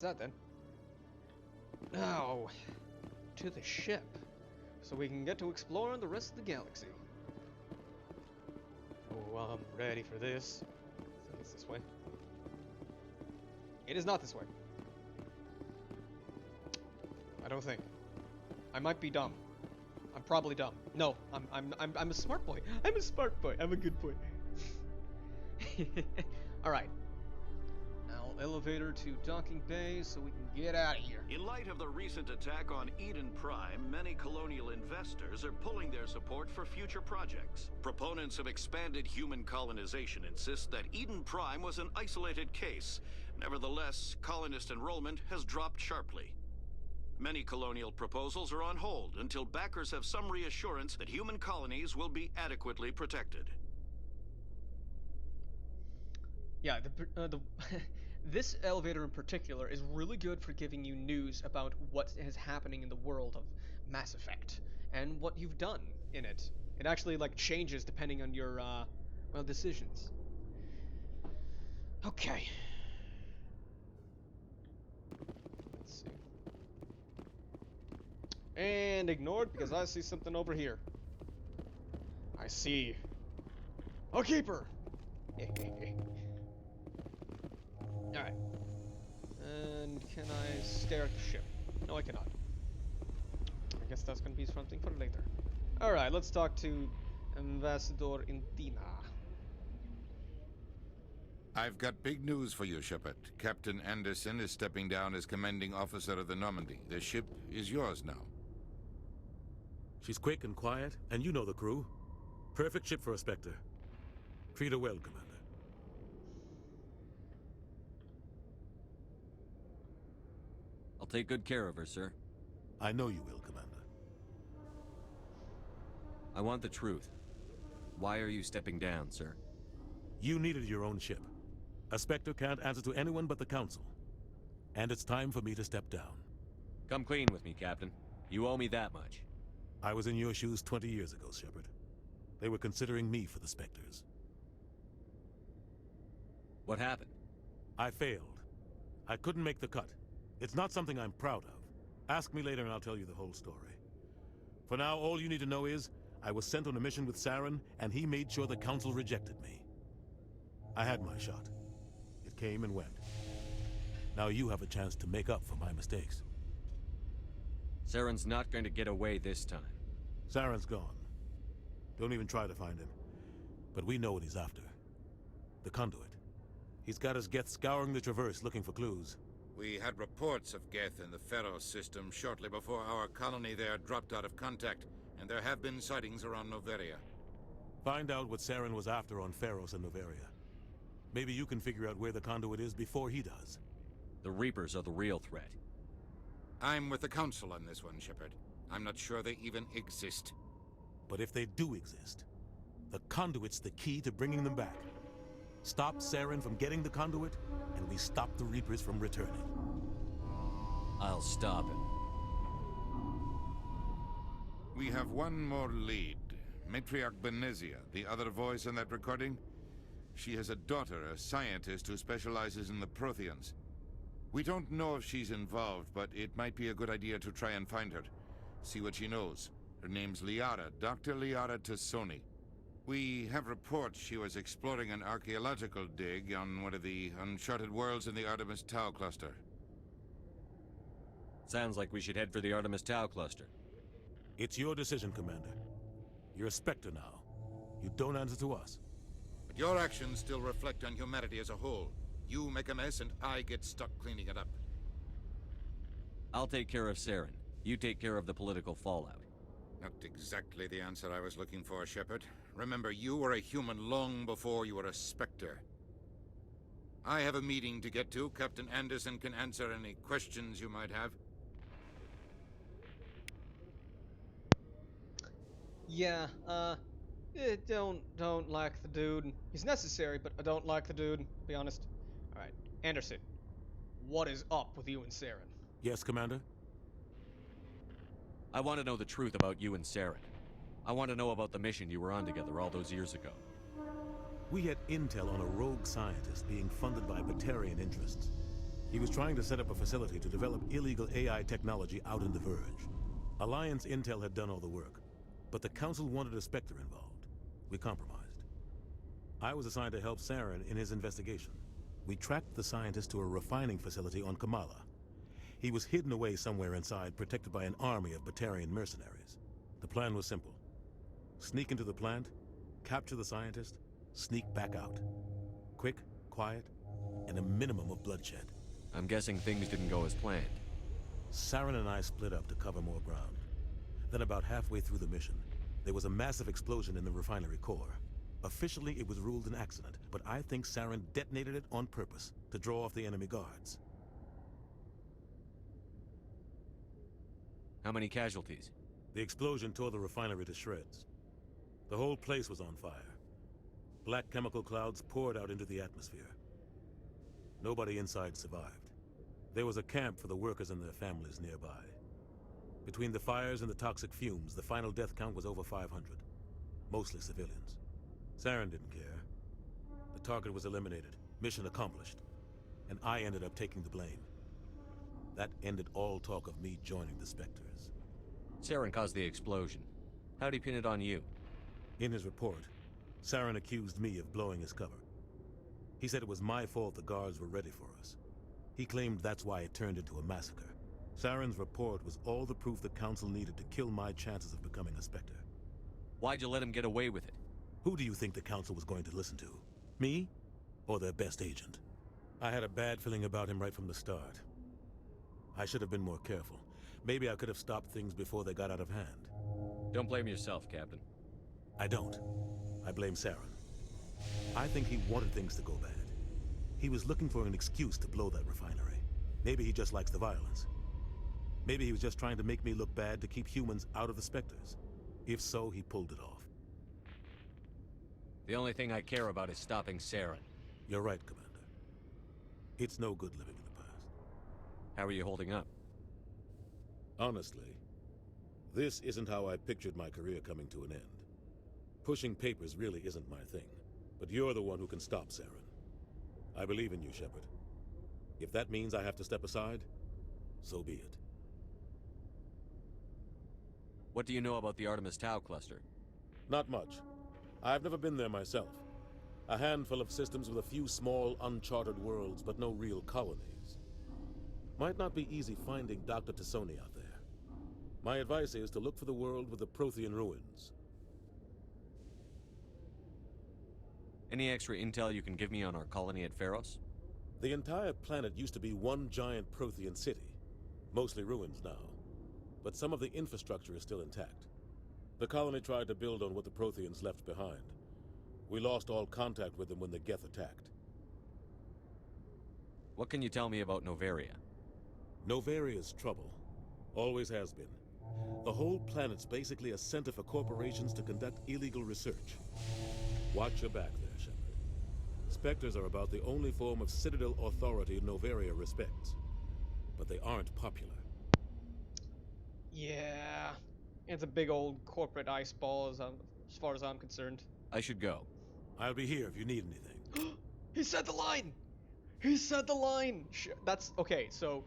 That then. Now, to the ship, so we can get to exploring the rest of the galaxy. Oh, I'm ready for this. So it's this way. It is not this way. I don't think. I might be dumb. I'm probably dumb. No, I'm a smart boy. I'm a smart boy. I'm a good boy. All right. Now elevator to docking bay so we can get out of here. In light of the recent attack on Eden Prime, many colonial investors are pulling their support for future projects. Proponents of expanded human colonization insist that Eden Prime was an isolated case. Nevertheless, colonist enrollment has dropped sharply. Many colonial proposals are on hold until backers have some reassurance that human colonies will be adequately protected. Yeah, this elevator in particular is really good for giving you news about what is happening in the world of Mass Effect and what you've done in it. It actually like changes depending on your well, decisions. Okay. Let's see. And ignored because I see something over here. I see a keeper. Alright. And can I stare at the ship? No, I cannot. I guess that's gonna be something for later. Alright, let's talk to Ambassador Intina. I've got big news for you, Shepard. Captain Anderson is stepping down as commanding officer of the Normandy. The ship is yours now. She's quick and quiet, and you know the crew. Perfect ship for a Spectre. Treat her well, Commander. I'll take good care of her, sir. I know you will, Commander. I want the truth. Why are you stepping down, sir? You needed your own ship. A Spectre can't answer to anyone but the Council. And it's time for me to step down. Come clean with me, Captain. You owe me that much. I was in your shoes 20 years ago, Shepard. They were considering me for the Spectres. What happened? I failed. I couldn't make the cut. It's not something I'm proud of. Ask me later and I'll tell you the whole story. For now, all you need to know is, I was sent on a mission with Saren, and he made sure the Council rejected me. I had my shot. It came and went. Now you have a chance to make up for my mistakes. Saren's not going to get away this time. Saren's gone. Don't even try to find him. But we know what he's after. The conduit. He's got his Geth scouring the Traverse looking for clues. We had reports of Geth in the Pharaoh system shortly before our colony there dropped out of contact, and there have been sightings around Noveria. Find out what Saren was after on Pharos and Noveria. Maybe you can figure out where the conduit is before he does. The Reapers are the real threat. I'm with the Council on this one, Shepard. I'm not sure they even exist. But if they do exist, the conduit's the key to bringing them back. Stop Saren from getting the conduit, and we stop the Reapers from returning. I'll stop him. We have one more lead. Matriarch Benezia, the other voice in that recording. She has a daughter, a scientist who specializes in the Protheans. We don't know if she's involved, but it might be a good idea to try and find her. See what she knows. Her name's Liara, Dr. Liara Tassoni. We have reports she was exploring an archaeological dig on one of the uncharted worlds in the Artemis Tau cluster. Sounds like we should head for the Artemis Tau cluster. It's your decision, Commander. You're a Spectre now. You don't answer to us. But your actions still reflect on humanity as a whole. You make a mess and I get stuck cleaning it up. I'll take care of Saren. You take care of the political fallout. Not exactly the answer I was looking for, Shepard. Remember, you were a human long before you were a Spectre. I have a meeting to get to. Captain Anderson can answer any questions you might have. Yeah, don't like the dude. He's necessary, but I don't like the dude, to be honest. Alright, Anderson, what is up with you and Saren? Yes, Commander? I want to know the truth about you and Saren. I want to know about the mission you were on together all those years ago. We had intel on a rogue scientist being funded by Batarian interests. He was trying to set up a facility to develop illegal AI technology out in the Verge. Alliance Intel had done all the work, but the Council wanted a Spectre involved. We compromised. I was assigned to help Saren in his investigation. We tracked the scientist to a refining facility on Kamala. He was hidden away somewhere inside, protected by an army of Batarian mercenaries. The plan was simple. Sneak into the plant, capture the scientist, sneak back out. Quick, quiet, and a minimum of bloodshed. I'm guessing things didn't go as planned. Saren and I split up to cover more ground. Then about halfway through the mission, there was a massive explosion in the refinery core. Officially, it was ruled an accident, but I think Saren detonated it on purpose to draw off the enemy guards. How many casualties? The explosion tore the refinery to shreds. The whole place was on fire. Black chemical clouds poured out into the atmosphere. Nobody inside survived. There was a camp for the workers and their families nearby. Between the fires and the toxic fumes, the final death count was over 500. Mostly civilians. Saren didn't care. The target was eliminated, mission accomplished, and I ended up taking the blame. That ended all talk of me joining the Spectres. Saren caused the explosion. How'd he pin it on you? In his report, Saren accused me of blowing his cover. He said it was my fault the guards were ready for us. He claimed that's why it turned into a massacre. Saren's report was all the proof the Council needed to kill my chances of becoming a Spectre. Why'd you let him get away with it? Who do you think the Council was going to listen to? Me? Or their best agent? I had a bad feeling about him right from the start. I should have been more careful. Maybe I could have stopped things before they got out of hand. Don't blame yourself, Captain. I don't. I blame Saren. I think he wanted things to go bad. He was looking for an excuse to blow that refinery. Maybe he just likes the violence. Maybe he was just trying to make me look bad to keep humans out of the Spectres. If so, he pulled it off. The only thing I care about is stopping Saren. You're right, Commander. It's no good living in the past. How are you holding up? Honestly, this isn't how I pictured my career coming to an end. Pushing papers really isn't my thing, but you're the one who can stop Saren. I believe in you, Shepard. If that means I have to step aside, so be it. What do you know about the Artemis Tau cluster? Not much. I've never been there myself. A handful of systems with a few small, uncharted worlds, but no real colonies. Might not be easy finding Dr. Tassoni out there. My advice is to look for the world with the Prothean ruins. Any extra intel you can give me on our colony at Pharos? The entire planet used to be one giant Prothean city. Mostly ruins now. But some of the infrastructure is still intact. The colony tried to build on what the Protheans left behind. We lost all contact with them when the Geth attacked. What can you tell me about Noveria? Novaria's trouble. Always has been. The whole planet's basically a center for corporations to conduct illegal research. Watch your back there, Shepard. Spectres are about the only form of Citadel authority Noveria respects. But they aren't popular. Yeah, it's a big old corporate ice ball as far as I'm concerned. I should go. I'll be here if you need anything. He said the line! He said the line! That's, okay, so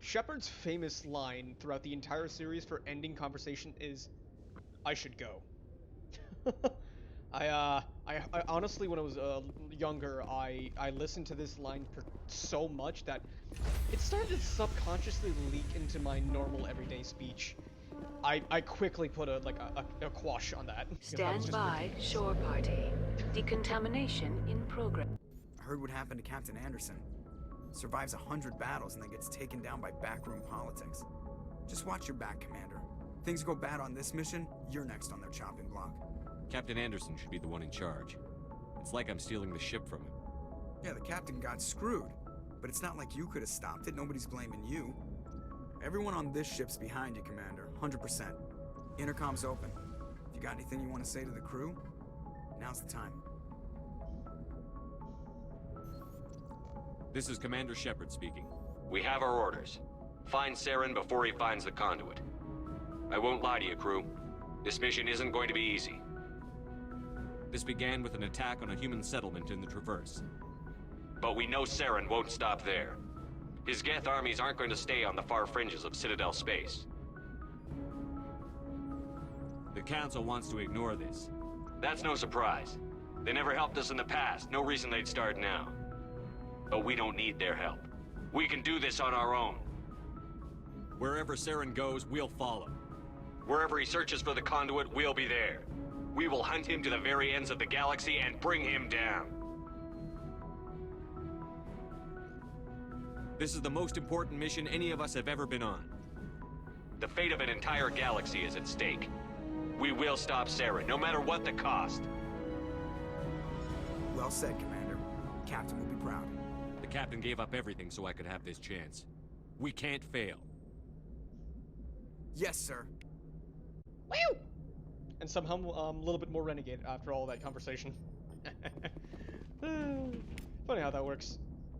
Shepard's famous line throughout the entire series for ending conversation is, I should go. I honestly, when I was younger, I listened to this line so much that it started to subconsciously leak into my normal everyday speech. I quickly put a quash on that. Stand by, shore party. Decontamination in progress. I heard what happened to Captain Anderson. Survives 100 battles and then gets taken down by backroom politics. Just watch your back, Commander. Things go bad on this mission, you're next on their chopping block. Captain Anderson should be the one in charge. It's like I'm stealing the ship from him. Yeah, the captain got screwed. But it's not like you could have stopped it. Nobody's blaming you. Everyone on this ship's behind you, Commander. 100%. Intercom's open. If you got anything you want to say to the crew, now's the time. This is Commander Shepard speaking. We have our orders. Find Saren before he finds the conduit. I won't lie to you, crew. This mission isn't going to be easy. This began with an attack on a human settlement in the Traverse. But we know Saren won't stop there. His Geth armies aren't going to stay on the far fringes of Citadel space. The Council wants to ignore this. That's no surprise. They never helped us in the past, no reason they'd start now. But we don't need their help. We can do this on our own. Wherever Saren goes, we'll follow. Wherever he searches for the conduit, we'll be there. We will hunt him to the very ends of the galaxy and bring him down. This is the most important mission any of us have ever been on. The fate of an entire galaxy is at stake. We will stop Saren, no matter what the cost. Well said, Commander. Captain will be proud. The Captain gave up everything so I could have this chance. We can't fail. Yes, sir. Woo! And somehow a little bit more renegade after all that conversation. Funny how that works.